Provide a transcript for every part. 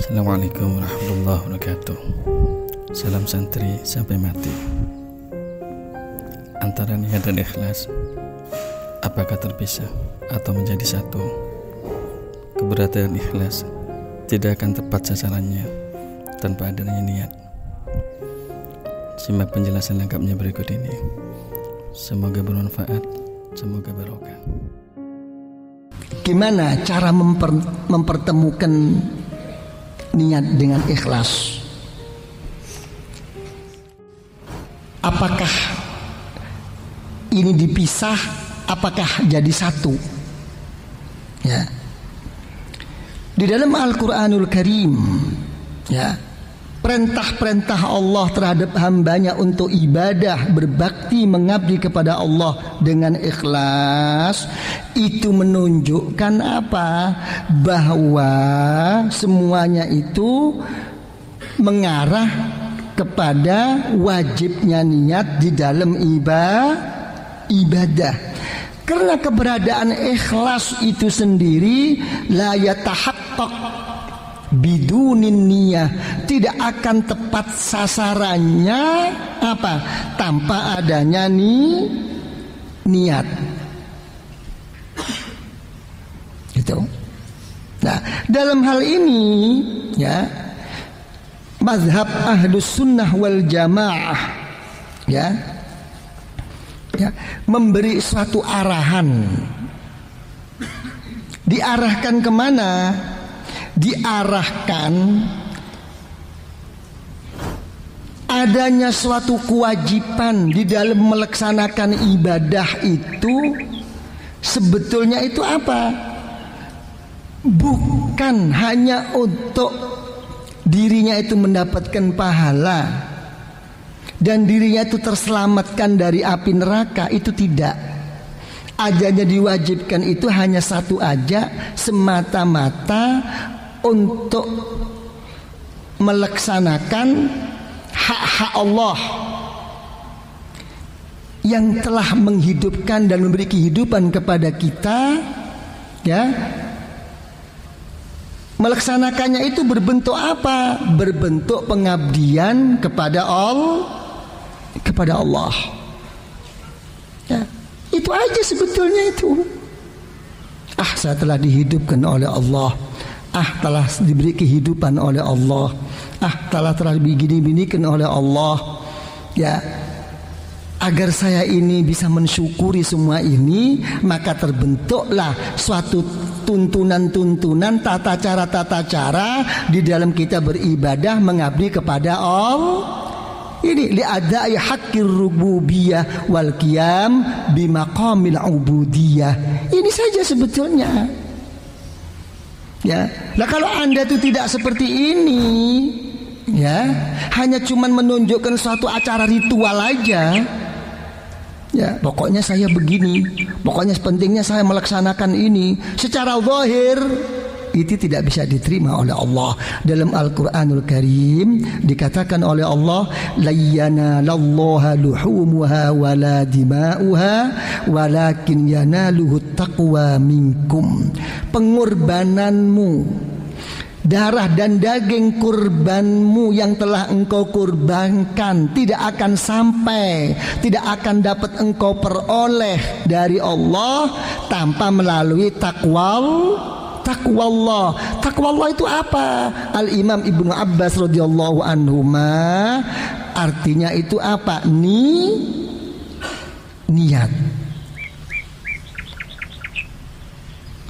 Assalamualaikum warahmatullahi wabarakatuh. Salam santri sampai mati. Antara niat dan ikhlas, apakah terpisah atau menjadi satu? Keberadaan ikhlas tidak akan tepat sasarannya tanpa adanya niat. Simak penjelasan lengkapnya berikut ini. Semoga bermanfaat, semoga barokah. Gimana cara mempertemukan niat dengan ikhlas? Apakah ini dipisah? Apakah jadi satu? Ya. Di dalam Al-Quranul Karim, ya, perintah-perintah Allah terhadap hambanya untuk ibadah, berbakti, mengabdi kepada Allah dengan ikhlas, itu menunjukkan apa? Bahwa semuanya itu mengarah kepada wajibnya niat di dalam ibadah. Karena keberadaan ikhlas itu sendiri la yatahaqqaq bidunin niyah, tidak akan tepat sasarannya apa? Tanpa adanya niat. Gitu. Nah, dalam hal ini ya, mazhab Ahlus Sunnah wal Jamaah ya, memberi suatu arahan. Diarahkan kemana? Diarahkan adanya suatu kewajiban di dalam melaksanakan ibadah itu. Sebetulnya itu apa? Bukan hanya untuk dirinya itu mendapatkan pahala dan dirinya itu terselamatkan dari api neraka, itu tidak. Adanya diwajibkan itu hanya satu aja, semata-mata untuk melaksanakan hak-hak Allah yang telah menghidupkan dan memberi kehidupan kepada kita, ya. Melaksanakannya itu berbentuk apa? Berbentuk pengabdian kepada Allah. Ya, itu aja sebetulnya itu. Saya telah dihidupkan oleh Allah. Telah diberi kehidupan oleh Allah. Telah begini-binikan oleh Allah. Ya, agar saya ini bisa mensyukuri semua ini, maka terbentuklah suatu tuntunan-tuntunan, tata cara di dalam kita beribadah, mengabdi kepada Allah. Ini li'adai haqqir rububiyah wal qiyam bimaqamil ubudiyah. Ini saja sebetulnya. Ya. Nah, kalau Anda itu tidak seperti ini, ya, hanya cuman menunjukkan suatu acara ritual aja. Ya, pokoknya saya begini, pokoknya pentingnya saya melaksanakan ini. Secara zahir itu tidak bisa diterima oleh Allah. Dalam Al-Quranul Karim dikatakan oleh Allah, la yanalallaha luhumuha wala dima'uha walakin yanaluhu taqwa minkum. Pengorbananmu, darah dan daging kurbanmu yang telah engkau kurbankan tidak akan sampai, tidak akan dapat engkau peroleh dari Allah tanpa melalui takwa Allah. Takwa Allah itu apa? Al-Imam Ibnu Abbas radhiyallahu anhuma, artinya itu apa? Niat.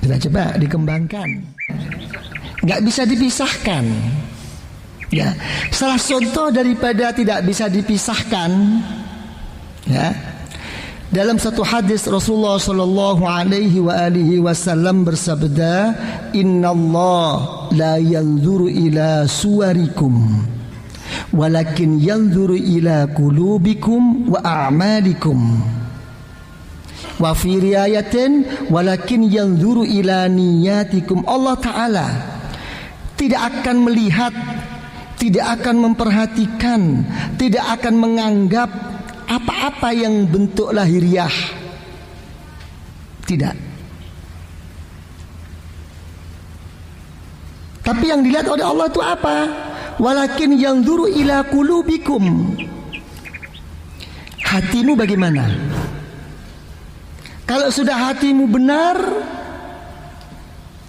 Kita coba dikembangkan. Gak bisa dipisahkan. Ya, salah contoh daripada tidak bisa dipisahkan, ya, dalam satu hadis Rasulullah sallallahu alaihi wa alihi wasallam bersabda, "Innallah la yanzuru ila suwarikum, walakin yanzuru ila qulubikum wa a'malikum." Wa fi riwayatin, "Walakin yanzuru ila niyatikum." Allah Ta'ala tidak akan melihat, tidak akan memperhatikan, tidak akan menganggap apa-apa yang bentuk lahiriah. Tidak. Tapi yang dilihat oleh Allah itu apa? Walakin yanzuru ila qulubikum. Hatimu bagaimana? Kalau sudah hatimu benar,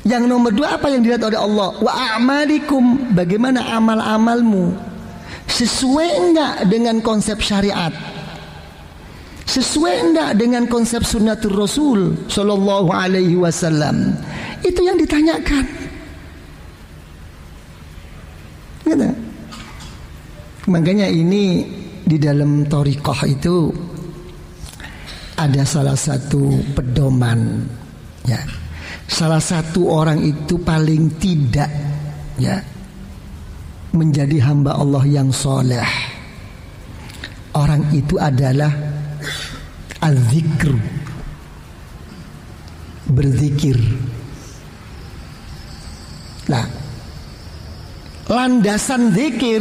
yang nomor 2 apa yang dilihat oleh Allah? Wa a'malikum, bagaimana amal-amalmu? Sesuai enggak dengan konsep syariat? Sesuai enggak dengan konsep sunnatul Rasul sallallahu alaihi wasallam? Itu yang ditanyakan. Gitu. Makanya ini di dalam thariqah itu ada salah satu pedoman, ya. Salah satu orang itu paling tidak, ya, menjadi hamba Allah yang soleh. Orang itu adalah az-zikr, berzikir. Nah, landasan zikir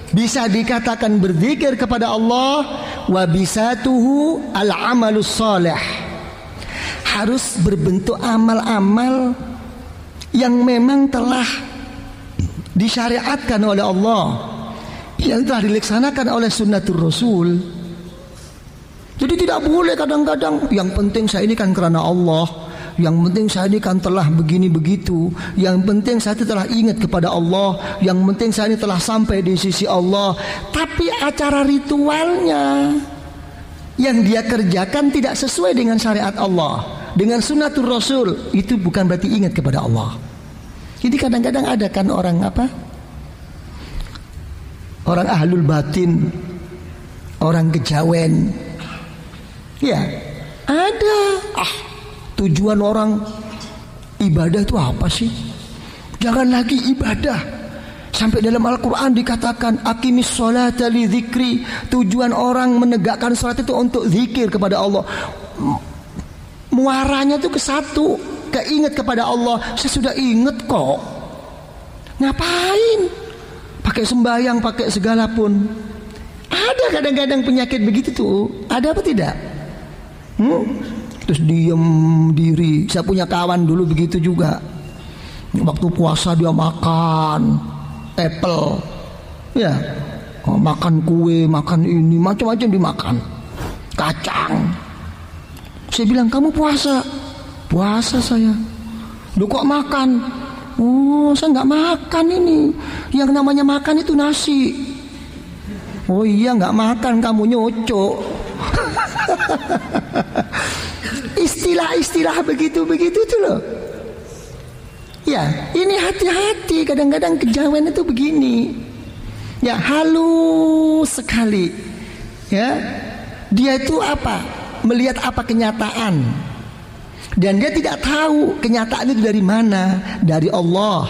bisa dikatakan berzikir kepada Allah, wa bisatuhu al-amalus salih. Harus berbentuk amal-amal yang memang telah disyariatkan oleh Allah, yang telah dilaksanakan oleh sunnatul Rasul. Jadi tidak boleh kadang-kadang yang penting saya ini kan karena Allah, yang penting saya ini kan telah begini begitu, yang penting saya telah ingat kepada Allah, yang penting saya ini telah sampai di sisi Allah. Tapi acara ritualnya yang dia kerjakan tidak sesuai dengan syariat Allah, dengan sunnatul Rasul, itu bukan berarti ingat kepada Allah. Jadi kadang-kadang ada kan orang orang ahlul batin, orang kejawen, ya ada. Tujuan orang ibadah itu apa sih? Jangan lagi ibadah. Sampai dalam Al-Quran dikatakan aqimis sholata li dzikri. Tujuan orang menegakkan sholat itu untuk zikir kepada Allah. Muaranya itu ke satu, keinget kepada Allah. Saya sudah ingat kok. Ngapain? Pakai sembahyang, pakai segala pun. Ada kadang-kadang penyakit begitu tuh. Ada apa tidak? Terus diem diri. Saya punya kawan dulu begitu juga. Waktu puasa dia makan apple, ya, makan kue, makan ini, macam-macam dimakan, kacang. Saya bilang, kamu puasa? Puasa saya. Lu kok makan? Oh, saya nggak makan ini. Yang namanya makan itu nasi. Oh iya, nggak makan, kamu nyocok. Istilah-istilah begitu-begitu tuh loh. Ya, ini hati-hati. Kadang-kadang kejawen itu begini. Ya, halus sekali. Ya, dia itu apa? Melihat apa kenyataan. Dan dia tidak tahu kenyataan itu dari mana. Dari Allah,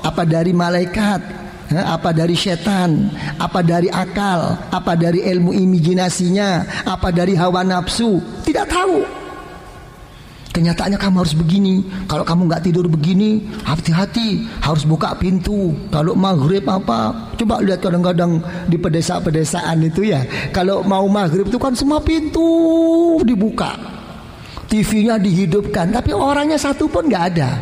apa dari malaikat, apa dari setan, apa dari akal, apa dari ilmu imajinasinya, apa dari hawa nafsu. Tidak tahu. Kenyataannya kamu harus begini. Kalau kamu nggak tidur begini, hati-hati, harus buka pintu. Kalau maghrib apa? Coba lihat kadang-kadang di pedesaan itu ya. Kalau mau maghrib itu kan semua pintu dibuka, TV-nya dihidupkan, tapi orangnya satu pun nggak ada.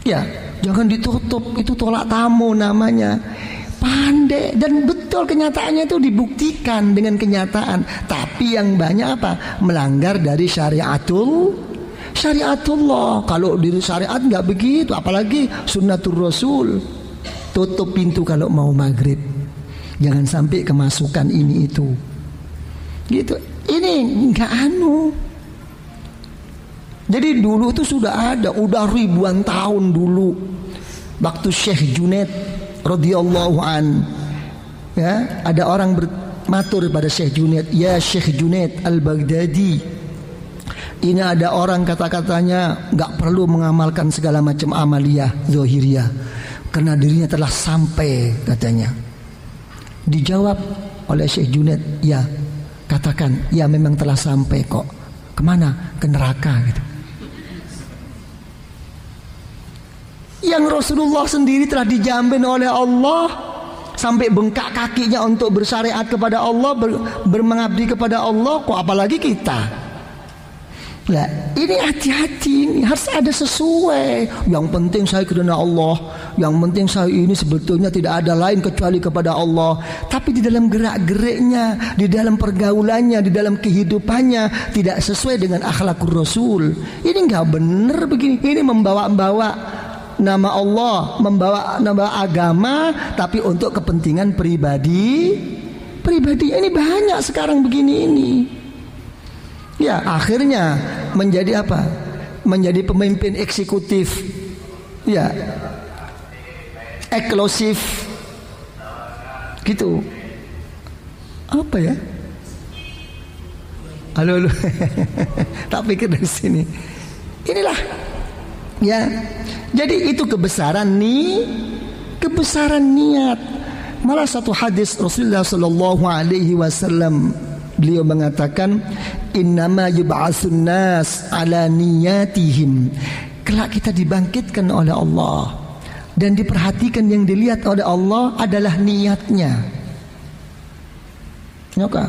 Ya, jangan ditutup. Itu tolak tamu namanya. Pandai. Dan betul kenyataannya itu dibuktikan dengan kenyataan. Tapi yang banyak apa? Melanggar dari syariatullah. Kalau di syariat nggak begitu, apalagi sunnatul Rasul. Tutup pintu kalau mau maghrib. Jangan sampai kemasukan ini itu. Gitu. Ini nggak Jadi dulu itu sudah ada, udah ribuan tahun dulu. Waktu Syekh Junaid radhiyallahu an, ya, ada orang bermatur pada Syekh Junaid, ya Syekh Junaid Al-Baghdadi, ini ada orang kata-katanya nggak perlu mengamalkan segala macam amaliyah zahiriyah karena dirinya telah sampai, katanya. Dijawab oleh Syekh Junaid, ya, katakan, ya memang telah sampai kok. Kemana? Ke neraka, gitu. Yang Rasulullah sendiri telah dijamin oleh Allah sampai bengkak kakinya untuk bersyariat kepada Allah, bermengabdi kepada Allah, kok apalagi kita. Lah, ini hati-hati, ini harus ada sesuai. Yang penting saya karena Allah, yang penting saya ini sebetulnya tidak ada lain kecuali kepada Allah. Tapi di dalam gerak-geriknya, di dalam pergaulannya, di dalam kehidupannya tidak sesuai dengan akhlakul Rasul. Ini nggak benar begini. Ini membawa-bawa nama Allah, membawa nama agama, tapi untuk kepentingan pribadi. Ini banyak sekarang begini ini. Ya, akhirnya menjadi apa? Menjadi pemimpin eksekutif. Ya. Eksklusif. Gitu. Apa ya? Halo. Tak pikir dari sini. Inilah. Ya. Jadi itu kebesaran niat. Malah satu hadis Rasulullah sallallahu alaihi wasallam, beliau mengatakan, innama yub'atsun nas ala niyatihim. Kelak kita dibangkitkan oleh Allah, dan diperhatikan yang dilihat oleh Allah adalah niatnya. Oke.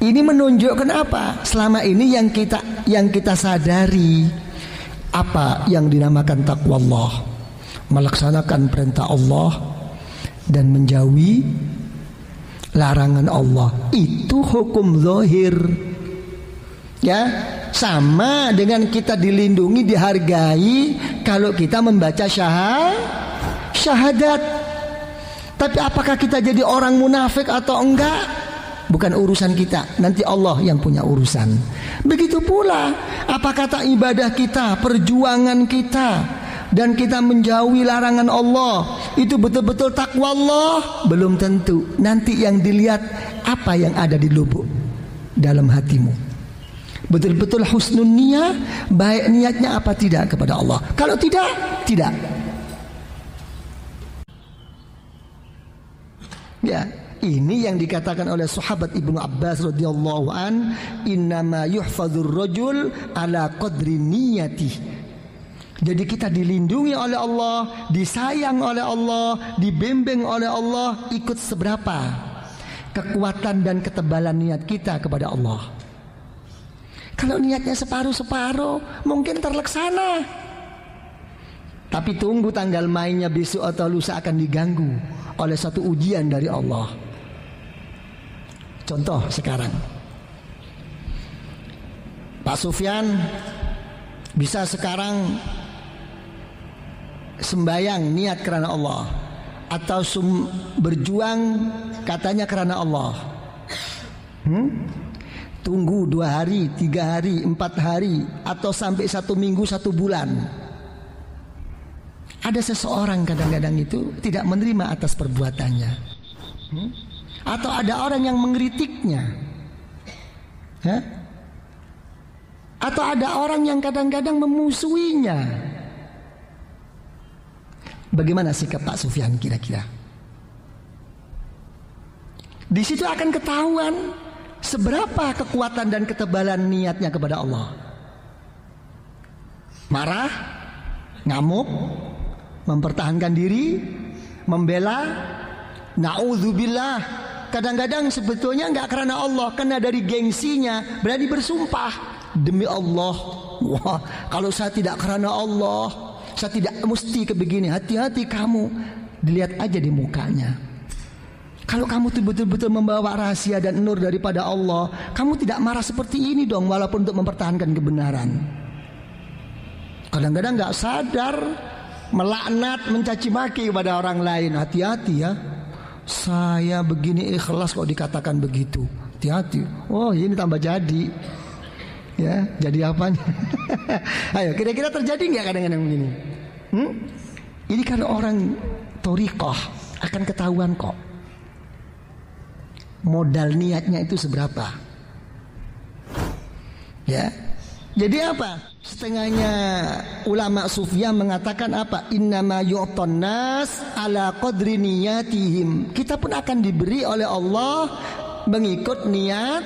Ini menunjukkan apa? Selama ini yang kita sadari apa yang dinamakan takwa Allah, melaksanakan perintah Allah dan menjauhi larangan Allah. Itu hukum zahir. Ya, sama dengan kita dilindungi, dihargai kalau kita membaca syahadat. Tapi apakah kita jadi orang munafik atau enggak? Bukan urusan kita, nanti Allah yang punya urusan. Begitu pula apa kata ibadah kita, perjuangan kita, dan kita menjauhi larangan Allah, itu betul-betul takwa Allah? Belum tentu. Nanti yang dilihat apa yang ada di lubuk dalam hatimu. Betul-betul husnul niyah, baik niatnya apa tidak kepada Allah. Kalau tidak. Ya, ini yang dikatakan oleh sahabat Ibnu Abbas radhiyallahu an, innama yuhfadzur rajul ala qadri niyati. Jadi kita dilindungi oleh Allah, disayang oleh Allah, dibimbing oleh Allah, ikut seberapa kekuatan dan ketebalan niat kita kepada Allah. Kalau niatnya separuh-separuh, mungkin terlaksana, tapi tunggu tanggal mainnya besok atau lusa akan diganggu oleh satu ujian dari Allah. Contoh sekarang, Pak Sufyan bisa sekarang sembayang niat karena Allah, atau berjuang katanya karena Allah. Tunggu 2 hari, 3 hari, 4 hari, atau sampai 1 minggu, 1 bulan. Ada seseorang kadang-kadang itu tidak menerima atas perbuatannya, atau ada orang yang mengkritiknya, atau ada orang yang kadang-kadang memusuhinya. Bagaimana sikap Pak Sufyan kira-kira? Di situ akan ketahuan seberapa kekuatan dan ketebalan niatnya kepada Allah. Marah, ngamuk, mempertahankan diri, membela, na'udzubillah. Kadang-kadang sebetulnya enggak karena Allah, karena dari gengsinya berani bersumpah, demi Allah, wah, kalau saya tidak karena Allah, saya tidak mesti kebegini. Hati-hati kamu, dilihat aja di mukanya. Kalau kamu tuh betul-betul membawa rahasia dan nur daripada Allah, kamu tidak marah seperti ini dong, walaupun untuk mempertahankan kebenaran. Kadang-kadang gak sadar, melaknat, mencaci maki kepada orang lain. Hati-hati ya, saya begini ikhlas kok dikatakan begitu. Hati-hati. Oh, ini tambah jadi. Ya, jadi apanya? Ayo, kira-kira terjadi gak kadang-kadang begini? Ini kan orang thoriqah, akan ketahuan kok modal niatnya itu seberapa. Ya. Jadi apa? Setengahnya ulama Sufyan mengatakan apa? Innama yu'ton nas ala qadri niyatihim. Kita pun akan diberi oleh Allah mengikut niatnya.